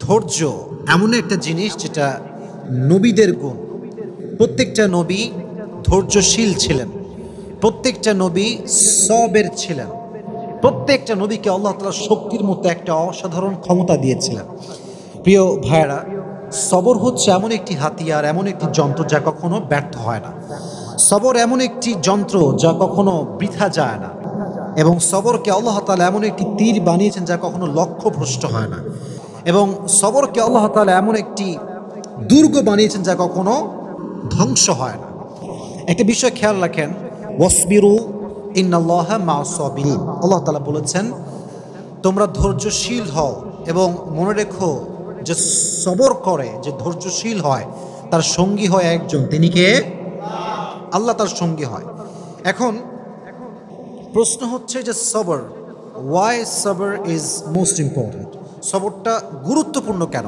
ধৈর্য এমন একটা জিনিস যেটা নবীদের গুণ। প্রত্যেকটা নবী ধৈর্যশীল ছিলেন, প্রত্যেকটা নবী সবের ছিলেন, প্রত্যেকটা নবীকে আল্লাহ তাআলা শক্তির মতো একটা অসাধারণ ক্ষমতা দিয়েছিলেন। প্রিয় ভাইয়েরা, সবর হচ্ছে এমন একটি হাতিয়ার, এমন একটি যন্ত্র যা কখনো ব্যর্থ হয় না। সবর এমন একটি যন্ত্র যা কখনো বৃথা যায় না, এবং সবরকে আল্লাহ তাআলা এমন একটি তীর বানিয়েছেন যা কখনো লক্ষ্যভ্রষ্ট হয় না, এবং সবরকে আল্লাহ তাআলা এমন একটি দুর্গ বানিয়েছেন যা কখনো ধ্বংস হয় না। একটা বিষয় খেয়াল রাখেন, ওয়াসবিরু ইন্নাল্লাহা মা'আস সাবিরিন। আল্লাহ তাআলা বলেছেন তোমরা ধৈর্যশীল হও, এবং মনে রেখো যে সবর করে, যে ধৈর্যশীল হয়, তার সঙ্গী হয় একজন, তিনি কে? আল্লাহ তার সঙ্গী হয়। এখন প্রশ্ন হচ্ছে যে সবর, ওয়াই সবর ইজ মোস্ট ইম্পর্ট্যান্ট? সবরটা গুরুত্বপূর্ণ কেন?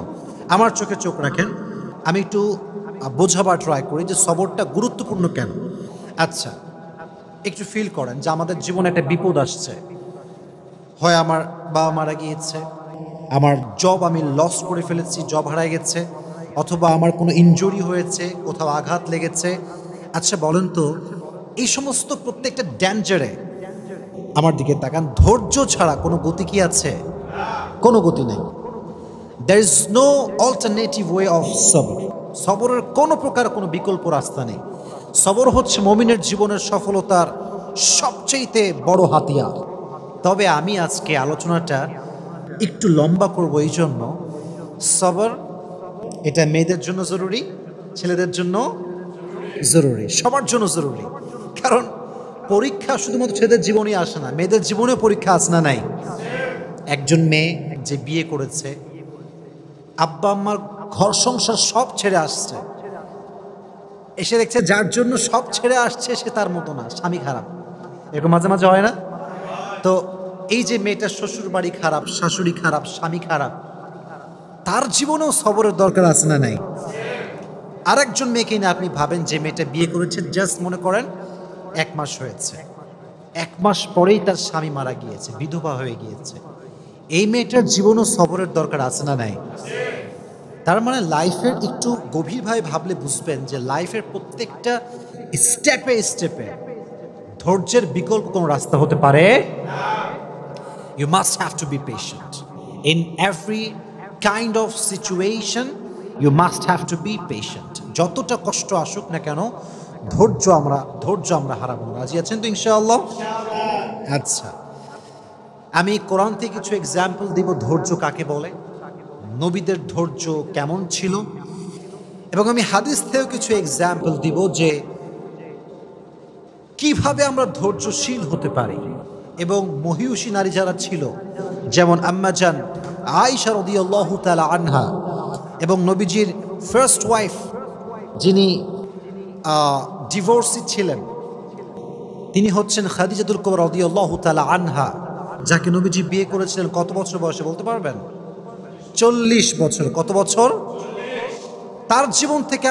আমার চোখে চোখ রাখেন, আমি একটু বোঝাবার ট্রাই করি যে সবরটা গুরুত্বপূর্ণ কেন। আচ্ছা, একটু ফিল করেন যে আমাদের জীবনে একটা বিপদ আসছে। হয় আমার বাবা মারা গিয়েছে, আমার জব আমি লস করে ফেলেছি, জব হারায় গেছে, অথবা আমার কোনো ইনজুরি হয়েছে, কোথাও আঘাত লেগেছে। আচ্ছা বলেন তো, এই সমস্ত প্রত্যেকটা ড্যাঞ্জারে আমার দিকে তাকান, ধৈর্য ছাড়া কোনো গতি কি আছে? কোনো গতি নেই। There is no alternative way of সবর। সবরের কোনো প্রকার কোনো বিকল্প রাস্তা নেই। সবর হচ্ছে মুমিনের জীবনের সফলতার সবচেয়ে বড় হাতিয়ার। তবে আমি আজকে আলোচনাটা একটু লম্বা করব, এই জন্য সবর এটা মেয়েদের জন্য জরুরি, ছেলেদের জন্য জরুরি, সবার জন্য জরুরি। কারণ পরীক্ষা শুধুমাত্র ছেলেদের জীবনে আসে না, মেয়েদের জীবনে পরীক্ষা আসে না নাই? একজন মেয়ে যে বিয়ে করেছে, আব্বা আম্মার ঘর সংসার সব ছেড়ে আসছে, এসে দেখছে যার জন্য সব ছেড়ে আসছে সে তার মতো না, স্বামী খারাপ। এরকম মাঝে মাঝে হয় না? তো এই যে মেয়েটার শ্বশুর বাড়ি খারাপ, শাশুড়ি খারাপ, স্বামী খারাপ, তার জীবনেও সবরের দরকার আছে না নাই? আরেকজন মেয়েকে না আপনি ভাবেন, যে মেয়েটা বিয়ে করেছে, জাস্ট মনে করেন 1 মাস হয়েছে, 1 মাস পরেই তার স্বামী মারা গিয়েছে, বিধবা হয়ে গিয়েছে। এই মেয়েটার জীবনও সবরের দরকার আছে না নাই? তার মানে লাইফের একটু গভীরভাবে ভাবলে বুঝবেন যে লাইফের প্রত্যেকটা স্টেপে স্টেপে ধৈর্যের বিকল্প কোনো রাস্তা হতে পারে। You must have to be patient. In every kind of situation, you must have to be patient. যতটা কষ্ট আসুক না কেন, ধৈর্য আমরা হারাবো না। রাজি আছেন তো ইনশাআল্লাহ? আচ্ছা, আমি কোরআন থেকে কিছু এক্সাম্পল দিব ধৈর্য কাকে বলে, নবীদের ধৈর্য কেমন ছিল, এবং আমি হাদিস থেকেও কিছু এক্সাম্পল দিব যে কিভাবে আমরা ধৈর্যশীল হতে পারি। এবং মহিয়সী নারী যারা ছিল, যেমন আম্মাজান আয়েশা রাদিয়াল্লাহু তাআলা আনহা, এবং নবীজির ফার্স্ট ওয়াইফ যিনি ডিভোর্সি ছিলেন, তিনি হচ্ছেন খাদিজাতুল কুবরা রাদিয়াল্লাহু তাআলা আনহা, যাকে নবীজি বিয়ে করেছিলেন কত বছর বয়সে বলতে পারবেন? 40 বছর। কত বছর? তার জীবন থেকে